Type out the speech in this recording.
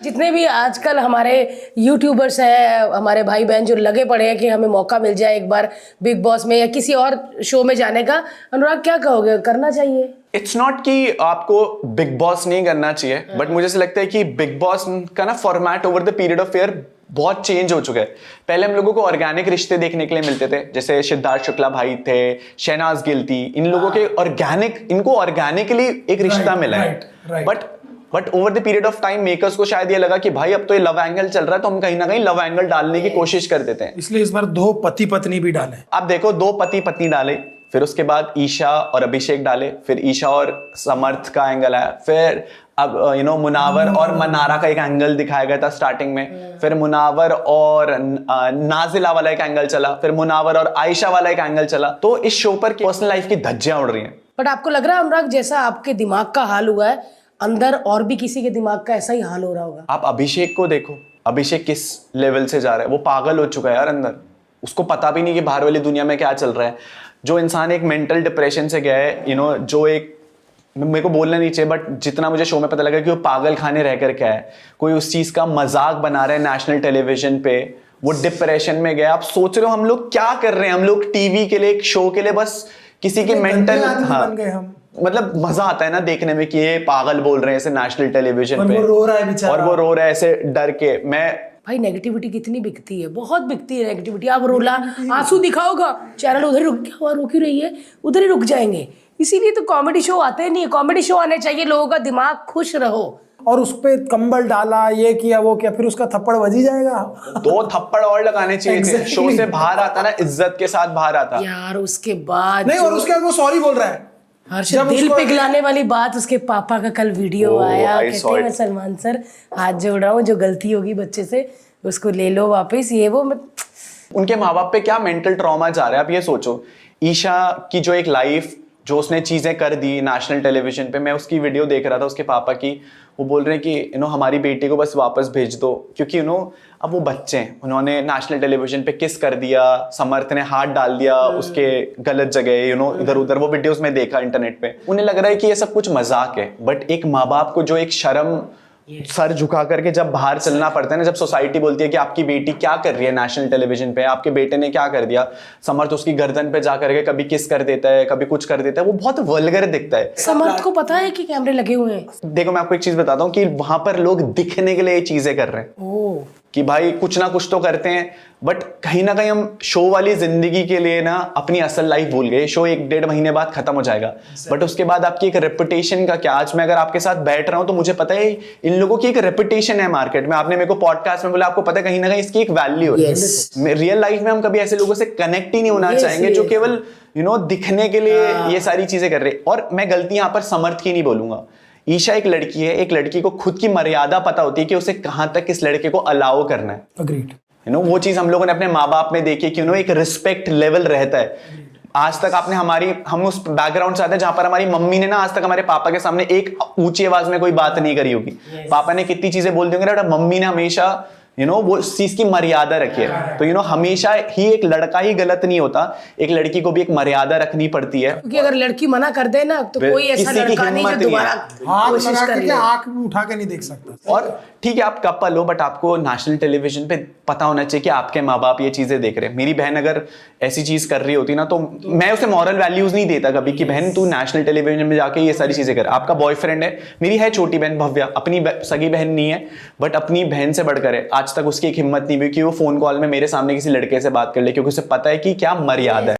जितने भी आजकल हमारे यूट्यूबर्स हैं, हमारे भाई बहन जो लगे पड़े हैं कि हमें मौका मिल जाए एक बार बिग बॉस में या किसी और शो में जाने का, अनुराग क्या कहोगे, करना चाहिए? इट्स नॉट कि आपको बिग बॉस नहीं करना चाहिए, बट मुझे ऐसा लगता है कि बिग बॉस का ना format over the period of year बहुत चेंज हो चुका है। पहले हम लोगों को ऑर्गेनिक रिश्ते देखने के लिए मिलते थे, जैसे सिद्धार्थ शुक्ला भाई थे, शहनाज गिल थी, इन लोगों के इनको ऑर्गेनिकली एक रिश्ता मिला है। But over the period of time makers को शायद ये लगा कि भाई अब तो ये लव एंगल चल रहा है, तो हम कहीं ना कहीं लव एंगल डालने की कोशिश कर देते हैं, इसलिए इस बार 2 पति पत्नी भी डाले। आप देखो 2 पति पत्नी डाले, फिर उसके बाद ईशा और अभिषेक डाले, फिर ईशा और समर्थ का एंगल आया, फिर अब मुनावर और मनारा का एक एंगल दिखाया गया था स्टार्टिंग में, फिर मुनावर और नाजिला वाला एक एंगल चला, फिर मुनावर और आयशा वाला एक एंगल चला। तो इस शो पर पर्सनल लाइफ की धज्जियां उड़ रही हैं। बट आपको लग रहा है अनुराग, जैसा आपके दिमाग का हाल हुआ है, अंदर और भी किसी के दिमाग का ऐसा ही हाल हो रहा होगा? आप अभिषेक को देखो, अभिषेक किस लेवल से जा रहा है, वो पागल हो चुका है यार अंदर, उसको पता भी नहीं कि बाहर वाली दुनिया में क्या चल रहा है। जो इंसान एक मेंटल डिप्रेशन से गया है, जो एक, मेरे को बोलना नहीं चाहिए, बट जितना मुझे शो में पता लगा कि वो पागल खाने रह कर क्या है, कोई उस चीज का मजाक बना रहा है नेशनल टेलीविजन पे, वो डिप्रेशन में गया। आप सोच रहे हो हम लोग क्या कर रहे हैं, हम लोग टीवी के लिए, एक शो के लिए बस किसी के मेंटल, हाँ मतलब मजा आता है ना देखने में कि ये पागल बोल रहे हैं ऐसे नेशनल टेलीविजन पे, वो रो रहा है बेचारा, और वो रो रहा है ऐसे डर के। मैं भाई नेगेटिविटी कितनी बिकती है, बहुत बिकती है नेगेटिविटी। आप रोला आंसू दिखाओगा, चैनल उधर ही रुक, क्या हुआ, रुक ही रही है, उधर ही रुक जाएंगे। इसीलिए तो कॉमेडी शो आते नहीं है, कॉमेडी शो आने चाहिए, लोगों का दिमाग खुश रहो। और उस पे कंबल डाला, ये किया वो किया, फिर उसका थप्पड़ बज ही जाएगा। 2 थप्पड़ और लगाने चाहिए थे। शो से बाहर आता ना, इज्जत के साथ बाहर आता यार। उसके बाद नहीं, और उसके बाद वो सॉरी बोल रहा है। हर्षद, दिल पिघलाने वाली बात, उसके पापा का कल वीडियो आया, कहते हैं मैं सलमान सर हाथ जोड़ रहा हूँ, जो गलती होगी बच्चे से उसको ले लो वापस, ये वो। उनके माँ बाप पे क्या मेंटल ट्रॉमा जा रहा है, आप ये सोचो। ईशा की जो एक लाइफ, जो उसने चीजें कर दी नेशनल टेलीविजन पे, मैं उसकी वीडियो देख रहा था उसके पापा की, वो बोल रहे हैं कि हमारी बेटी को बस वापस भेज दो, क्योंकि अब वो बच्चे हैं, उन्होंने नेशनल टेलीविजन पे किस कर दिया, समर्थ ने हाथ डाल दिया उसके गलत जगह, इधर उधर, वो वीडियोस में देखा इंटरनेट पे। उन्हें लग रहा है कि ये सब कुछ मजाक है, बट एक माँ बाप को जो एक शर्म सर झुका करके जब बाहर चलना पड़ता है ना, जब सोसाइटी बोलती है कि आपकी बेटी क्या कर रही है नेशनल टेलीविजन पे, आपके बेटे ने क्या कर दिया, समर्थ उसकी गर्दन पे जा करके कभी किस कर देता है, कभी कुछ कर देता है, वो बहुत वल्गर दिखता है। समर्थ को पता है कि कैमरे लगे हुए हैं? देखो मैं आपको एक चीज बताता हूँ कि वहां पर लोग दिखने के लिए ये चीजें कर रहे हैं कि भाई कुछ ना कुछ तो करते हैं, बट कहीं ना कहीं हम शो वाली जिंदगी के लिए ना अपनी असल लाइफ भूल गए। शो 1-1.5 महीने बाद खत्म हो जाएगा, बट उसके बाद आपकी एक रेपुटेशन का क्या। आज मैं अगर आपके साथ बैठ रहा हूं तो मुझे पता है इन लोगों की एक रेपुटेशन है मार्केट में। आपने मेरे को पॉडकास्ट में बोला, आपको पता है कहीं ना कहीं इसकी एक वैल्यू है। रियल लाइफ में हम कभी ऐसे लोगों से कनेक्ट ही नहीं होना चाहेंगे जो केवल दिखने के लिए ये सारी चीजें कर रहे। और मैं गलती यहां पर समर्थ की नहीं बोलूंगा। ईशा एक लड़की है, एक लड़की को खुद की मर्यादा पता होती है कि उसे कहां तक इस लड़के को अलाउ करना है। अग्रीड। वो चीज हम लोगों ने अपने माँ बाप में देखी कि एक रिस्पेक्ट लेवल रहता है। आज तक हम उस बैकग्राउंड से आते हैं जहां पर हमारी मम्मी ने ना आज तक हमारे पापा के सामने एक ऊंची आवाज में कोई बात नहीं करी होगी। पापा ने कितनी चीजें बोल दी होंगी, बट मम्मी ने हमेशा वो इस चीज की मर्यादा रखी है। तो हमेशा ही एक लड़का ही गलत नहीं होता, एक लड़की को भी एक मर्यादा रखनी पड़ती है। क्योंकि अगर लड़की मना कर दे ना तो कोई ऐसा लड़का नहीं जो दोबारा कोशिश कर ले। आंख उठा के नहीं देख सकता। और ठीक है आप कपल हो, बट आपको नेशनल टेलीविजन पे पता होना चाहिए कि आपके माँ बाप ये चीजें देख रहे हैं। मेरी बहन अगर ऐसी चीज कर रही होती ना, तो मैं उसे मॉरल वैल्यूज नहीं देता कभी कि बहन तू नेशनल टेलीविजन में जाके ये सारी चीजें कर। आपका बॉयफ्रेंड है, मेरी है छोटी बहन भव्या, अपनी सगी बहन नहीं है, बट अपनी बहन से बढ़कर है। आज तक उसकी एक हिम्मत नहीं हुई कि वो फोन कॉल में मेरे सामने किसी लड़के से बात कर ले, क्योंकि उसे पता है कि क्या मर्यादा है।